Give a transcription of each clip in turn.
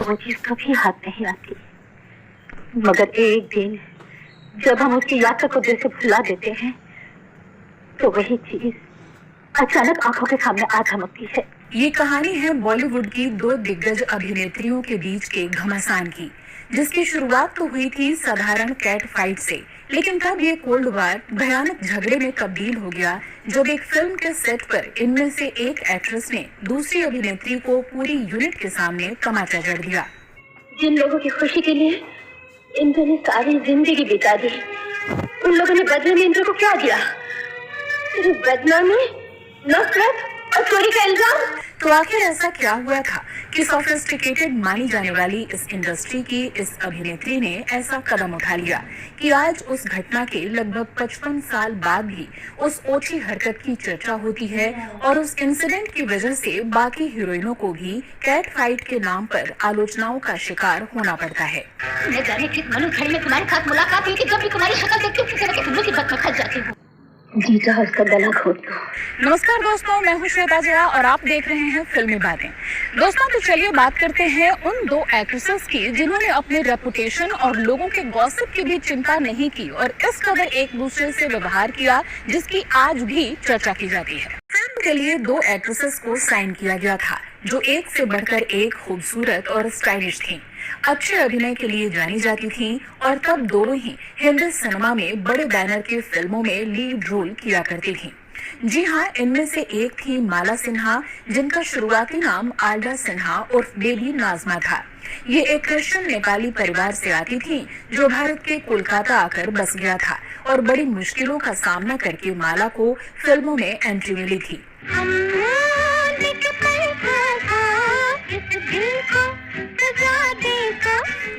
वो चीज कभी हाथ नहीं आती, मगर एक दिन जब हम उसकी यात्रा को दिल से भुला देते हैं तो वही चीज अचानक आंखों के सामने आ धमकती है। ये कहानी है बॉलीवुड की दो दिग्गज अभिनेत्रियों के बीच के घमासान की, जिसकी शुरुआत तो हुई थी साधारण कैट फाइट से, लेकिन तब ये कोल्ड वार भयानक झगड़े में तब्दील हो गया जब एक फिल्म के सेट पर इनमें से एक एक्ट्रेस ने दूसरी अभिनेत्री को पूरी यूनिट के सामने तमाचा जड़ दिया। जिन लोगों की खुशी के लिए इंद्र ने सारी जिंदगी बिता दी, उन लोगों ने बदले में इंद्र को क्या दिया? सिर्फ बदनामी, नफरत और चोरी का इल्जाम। तो आखिर ऐसा क्या हुआ था कि सोफिस्टिकेटेड मानी जाने वाली इस इंडस्ट्री की इस अभिनेत्री ने ऐसा कदम उठा लिया कि आज उस घटना के लगभग 55 साल बाद भी उस ओछी हरकत की चर्चा होती है और उस इंसिडेंट की वजह से बाकी हीरोइनों को भी कैट फाइट के नाम पर आलोचनाओं का शिकार होना पड़ता है। मैं जाने किस मनुष्य में तुम्हारे साथ मुलाकात हुई कि जब भी तुम्हारी शक्ल देखती हूँ किसी न किसी मुसीबत में फंस जाती हूँ। जीजा उसका गला घोट दो। नमस्कार दोस्तों, मैं हूं श्वेता जया और आप देख रहे हैं फिल्मी बातें। दोस्तों, तो चलिए बात करते हैं उन दो एक्ट्रेसेस की जिन्होंने अपने रेपुटेशन और लोगों के गॉसिप की भी चिंता नहीं की और इस कदर एक दूसरे से व्यवहार किया जिसकी आज भी चर्चा की जाती है। फिल्म के लिए दो एक्ट्रेसेस को साइन किया गया था जो एक से बढ़कर एक खूबसूरत और स्टाइलिश थीं, अच्छे अभिनय के लिए जानी जाती थीं और तब दोनों ही हिंदी सिनेमा में बड़े बैनर की फिल्मों में लीड रोल किया करती थीं। जी हाँ, इनमें से एक थी माला सिन्हा, जिनका शुरुआती नाम आल्डा सिन्हा उर्फ बेबी नाजमा था। ये एक क्रिश्चियन नेपाली परिवार से आती थी जो भारत के कोलकाता आकर बस गया था और बड़ी मुश्किलों का सामना करके माला को फिल्मों में एंट्री मिली थी।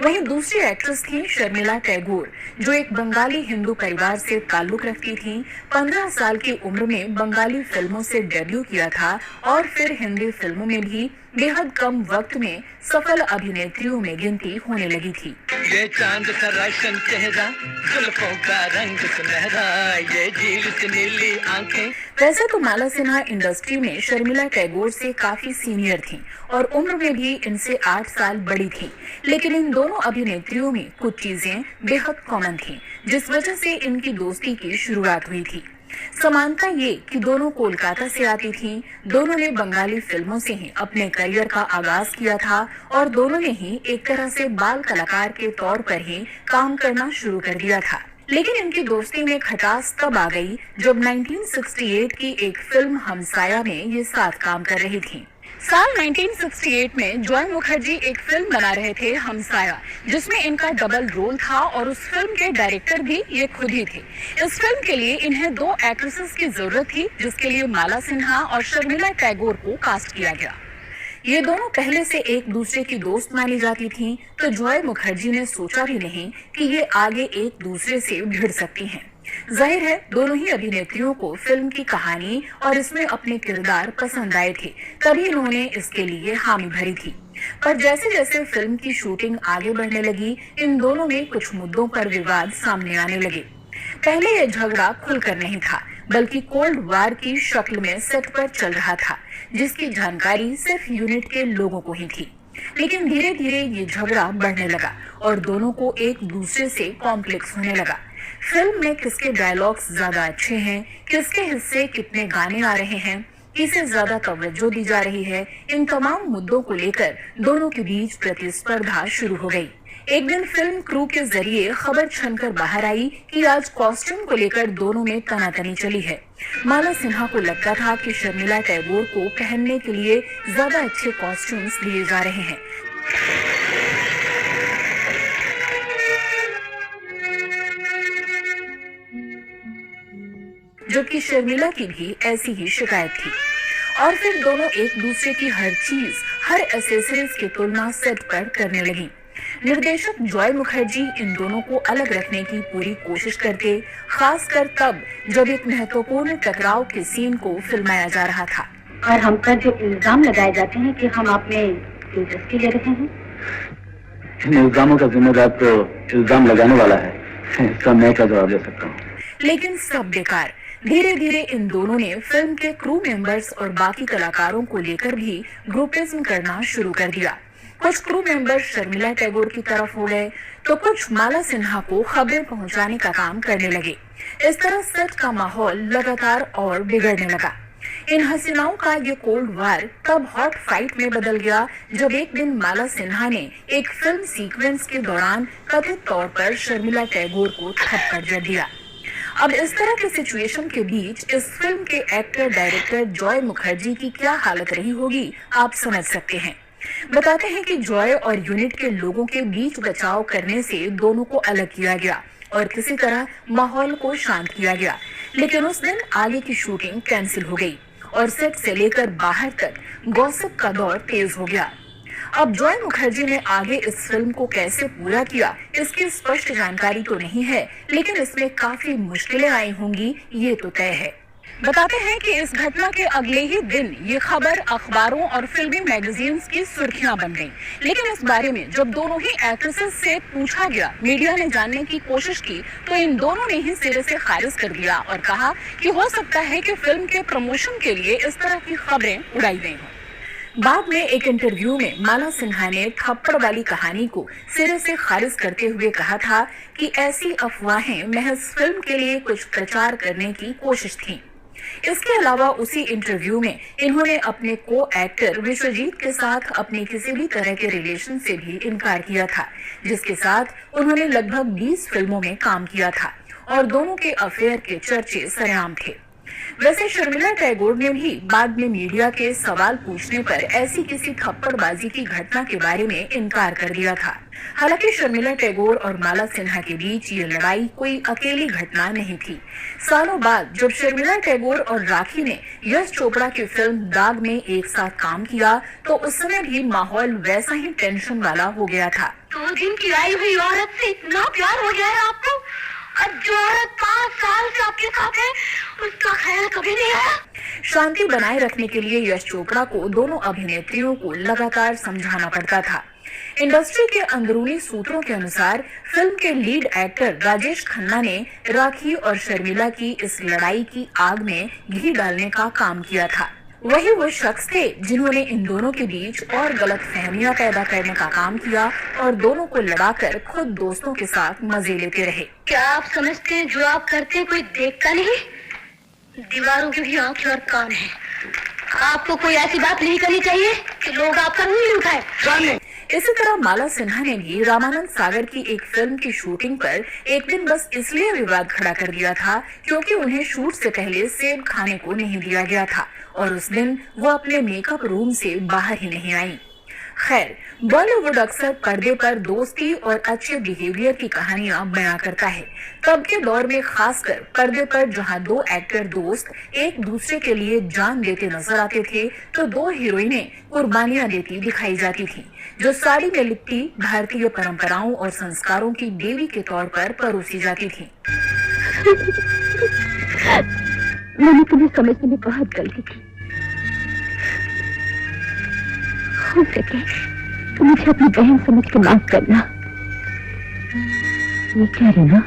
वहीं दूसरी एक्ट्रेस थी शर्मिला टैगोर, जो एक बंगाली हिंदू परिवार से ताल्लुक रखती थीं। 15 साल की उम्र में बंगाली फिल्मों से डेब्यू किया था और फिर हिंदी फिल्मों में भी बेहद कम वक्त में सफल अभिनेत्रियों में गिनती होने लगी थी। ये चांद सा रोशन चेहरा, जुल्फों का रंग सुनहरा, ये झील से नीली आंखें। वैसे तो माला सिन्हा इंडस्ट्री में शर्मिला टैगोर से काफी सीनियर थीं और उम्र में भी इनसे 8 साल बड़ी थीं, लेकिन इन दोनों अभिनेत्रियों में कुछ चीजें बेहद कॉमन थीं, जिस वजह से इनकी दोस्ती की शुरुआत हुई थी। समानता ये कि दोनों कोलकाता से आती थीं, दोनों ने बंगाली फिल्मों से ही अपने करियर का आगाज किया था और दोनों ने ही एक तरह से बाल कलाकार के तौर पर ही काम करना शुरू कर दिया था। लेकिन इनकी दोस्ती में खटास तब आ गई जब 1968 की एक फिल्म हमसाया में ये साथ काम कर रही थीं। साल 1968 में जॉय मुखर्जी एक फिल्म बना रहे थे हमसाया, जिसमें इनका डबल रोल था और उस फिल्म के डायरेक्टर भी ये खुद ही थे। इस फिल्म के लिए इन्हें दो एक्ट्रेसेस की जरूरत थी, जिसके लिए माला सिन्हा और शर्मिला टैगोर को कास्ट किया गया। ये दोनों पहले से एक दूसरे की दोस्त मानी जाती थीं, तो जॉय मुखर्जी ने सोचा भी नहीं कि ये आगे एक दूसरे से भिड़ सकती हैं। जाहिर है दोनों ही अभिनेत्रियों को फिल्म की कहानी और इसमें अपने किरदार पसंद आए थे, तभी इन्होंने इसके लिए हामी भरी थी। पर जैसे जैसे फिल्म की शूटिंग आगे बढ़ने लगी, इन दोनों में कुछ मुद्दों पर विवाद सामने आने लगे। पहले यह झगड़ा खुलकर नहीं था, बल्कि कोल्ड वार की शक्ल में सेट पर चल रहा था, जिसकी जानकारी सिर्फ यूनिट के लोगों को ही थी। लेकिन धीरे धीरे ये झगड़ा बढ़ने लगा और दोनों को एक दूसरे से कॉम्प्लेक्स होने लगा। फिल्म में किसके डायलॉग्स ज्यादा अच्छे हैं, किसके हिस्से कितने गाने आ रहे हैं, किसे ज्यादा तवज्जो दी जा रही है, इन तमाम मुद्दों को लेकर दोनों के बीच प्रतिस्पर्धा शुरू हो गई। एक दिन फिल्म क्रू के जरिए खबर छनकर बाहर आई कि आज कॉस्ट्यूम को लेकर दोनों में तनातनी चली है। माला सिन्हा को लगता था कि शर्मिला टैगोर को पहनने के लिए ज्यादा अच्छे कॉस्ट्यूम्स दिए जा रहे हैं, जबकि शर्मिला की भी ऐसी ही शिकायत थी। और फिर दोनों एक दूसरे की हर चीज, हर एक्सेसरीज की तुलना सेट पर करने लगी। निर्देशक जॉय मुखर्जी इन दोनों को अलग रखने की पूरी कोशिश करते, खासकर तब जब एक महत्वपूर्ण टकराव के सीन को फिल्माया जा रहा था। और हम पर जो इल्जाम लगाए जाते हैं कि हम आप में दिलचस्पी ले रहे हैं, इन इल्जामों का जिम्मेदार तो इल्जाम लगाने वाला है, इसका मैं क्या जवाब दे सकता हूँ। लेकिन सब बेकार। धीरे धीरे इन दोनों ने फिल्म के क्रू मेंबर्स और बाकी कलाकारों को लेकर भी ग्रुपिज्म करना शुरू कर दिया। कुछ क्रू मेंबर शर्मिला टैगोर की तरफ हो गए तो कुछ माला सिन्हा को खबरें पहुंचाने का काम करने लगे। इस तरह सेट का माहौल लगातार और बिगड़ने लगा। इन हसीनाओं का ये कोल्ड वार तब हॉट फाइट में बदल गया जब एक दिन माला सिन्हा ने एक फिल्म सीक्वेंस के दौरान कथित तौर पर शर्मिला टैगोर को थप्पड़ जड़ दिया। अब इस तरह के सिचुएशन के बीच इस फिल्म के एक्टर डायरेक्टर जॉय मुखर्जी की क्या हालत रही होगी आप समझ सकते हैं। बताते हैं कि जॉय और यूनिट के लोगों के बीच बचाव करने से दोनों को अलग किया गया और किसी तरह माहौल को शांत किया गया, लेकिन उस दिन आगे की शूटिंग कैंसिल हो गई और सेट से लेकर बाहर तक गॉसिप का दौर तेज हो गया। अब जॉय मुखर्जी ने आगे इस फिल्म को कैसे पूरा किया इसकी स्पष्ट जानकारी तो नहीं है, लेकिन इसमें काफी मुश्किलें आई होंगी ये तो तय है। बताते हैं कि इस घटना के अगले ही दिन ये खबर अखबारों और फिल्मी मैगजीन्स की सुर्खियां बन गई। लेकिन इस बारे में जब दोनों ही एक्ट्रेसेस से पूछा गया, मीडिया ने जानने की कोशिश की तो इन दोनों ने ही सिरे से खारिज कर दिया और कहा कि हो सकता है कि फिल्म के प्रमोशन के लिए इस तरह की खबरें उड़ाई गई हों। बाद में एक इंटरव्यू में माला सिन्हा ने थप्पड़ वाली कहानी को सिरे से खारिज करते हुए कहा था कि ऐसी अफवाहें महज फिल्म के लिए कुछ प्रचार करने की कोशिश थी। इसके अलावा उसी इंटरव्यू में इन्होंने अपने को एक्टर विश्वजीत के साथ अपने किसी भी तरह के रिलेशन से भी इनकार किया था, जिसके साथ उन्होंने लगभग 20 फिल्मों में काम किया था और दोनों के अफेयर के चर्चे सरेआम थे। वैसे शर्मिला टैगोर ने भी बाद में मीडिया के सवाल पूछने पर ऐसी किसी थप्पड़बाजी की घटना के बारे में इनकार कर दिया था। हालांकि शर्मिला टैगोर और माला सिन्हा के बीच ये लड़ाई कोई अकेली घटना नहीं थी। सालों बाद जब शर्मिला टैगोर और राखी ने यश चोपड़ा की फिल्म दाग में एक साथ काम किया तो उस समय भी माहौल वैसा ही टेंशन वाला हो गया था। 2 दिन की आई हुई औरत से इतना प्यार हो गया है आपको, और जो औरत 5 साल से आपके साथ है उसका ख्याल कभी नहीं आया। शांति बनाए रखने के लिए यश चोपड़ा को दोनों अभिनेत्रियों को लगातार समझाना पड़ता था। इंडस्ट्री के अंदरूनी सूत्रों के अनुसार फिल्म के लीड एक्टर राजेश खन्ना ने राखी और शर्मिला की इस लड़ाई की आग में घी डालने का काम किया था। वही वो शख्स थे जिन्होंने इन दोनों के बीच और गलत फहमियां पैदा करने का काम किया और दोनों को लड़ाकर खुद दोस्तों के साथ मजे लेते रहे। क्या आप समझते हैं जो आप करते हैं कोई देखता नहीं? दीवारों की भी आंखें और कान हैं। आपको कोई ऐसी बात नहीं करनी चाहिए कि लोग आपका नहीं उठाए। इसी तरह माला सिन्हा ने भी रामानंद सागर की एक फिल्म की शूटिंग पर एक दिन बस इसलिए विवाद खड़ा कर दिया था क्योंकि उन्हें शूट से पहले सेब खाने को नहीं दिया गया था और उस दिन वो अपने मेकअप रूम से बाहर ही नहीं आई। खैर, बॉलीवुड अक्सर पर्दे पर दोस्ती और अच्छे बिहेवियर की कहानियां बयां करता है। तब के दौर में खासकर पर्दे पर जहां 2 एक्टर दोस्त एक दूसरे के लिए जान देते नजर आते थे तो 2 हीरोइनें कुर्बानियां देती दिखाई जाती थी, जो साड़ी में लिपटी भारतीय परंपराओं और संस्कारों की देवी के तौर पर परोसी जाती थी। मैंने तुम्हें समझने में बहुत गलती की। हो सके तो मुझे अपनी बहन समझ के माफ करना। ये कह रही ना?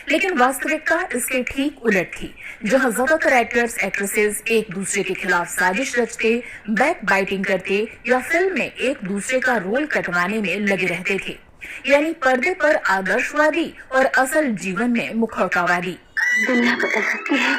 लेकिन वास्तविकता इसके ठीक उलट थी, जहां ज्यादातर एक्टर्स एक्ट्रेसेस एक दूसरे के खिलाफ साजिश रचते, बैक बाइटिंग करते या फिल्म में एक दूसरे का रोल कटवाने में लगे रहते थे। यानी पर्दे पर आदर्शवादी और असल जीवन में मुखौटावादी। दुनिया बदल सकती है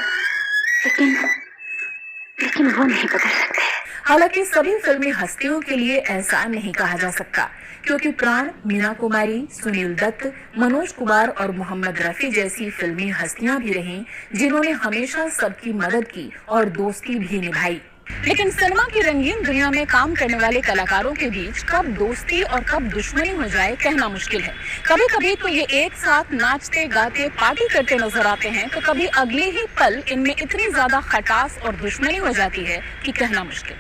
लेकिन वो नहीं बदल सकते। हालांकि सभी फिल्मी हस्तियों के लिए ऐसा नहीं कहा जा सकता, क्योंकि प्राण, मीना कुमारी, सुनील दत्त, मनोज कुमार और मोहम्मद रफी जैसी फिल्मी हस्तियां भी रहीं जिन्होंने हमेशा सबकी मदद की और दोस्ती भी निभाई। लेकिन सिनेमा की रंगीन दुनिया में काम करने वाले कलाकारों के बीच कब दोस्ती और कब दुश्मनी हो जाए कहना मुश्किल है। कभी कभी तो ये एक साथ नाचते गाते पार्टी करते नजर आते हैं तो कभी अगले ही पल इनमें इतनी ज्यादा खटास और दुश्मनी हो जाती है कि कहना मुश्किल।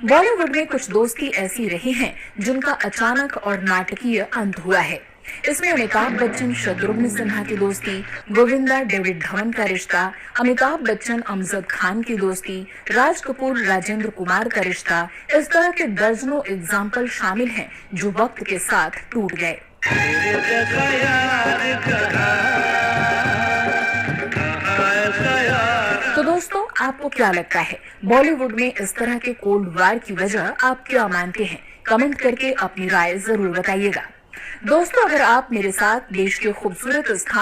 बॉलीवुड में कुछ दोस्ती ऐसी रही हैं जिनका अचानक और नाटकीय अंत हुआ है। इसमें अमिताभ बच्चन शत्रुघ्न सिन्हा की दोस्ती, गोविंदा डेविड धवन का रिश्ता, अमिताभ बच्चन अमजद खान की दोस्ती, राज कपूर राजेंद्र कुमार का रिश्ता, इस तरह के दर्जनों एग्जाम्पल शामिल हैं जो वक्त के साथ टूट गए। तो दोस्तों, आपको क्या लगता है बॉलीवुड में इस तरह के कोल्ड वार की वजह आप क्या मानते हैं? कमेंट करके अपनी राय जरूर बताइएगा। दोस्तों, अगर आप मेरे साथ देश के खूबसूरत स्थान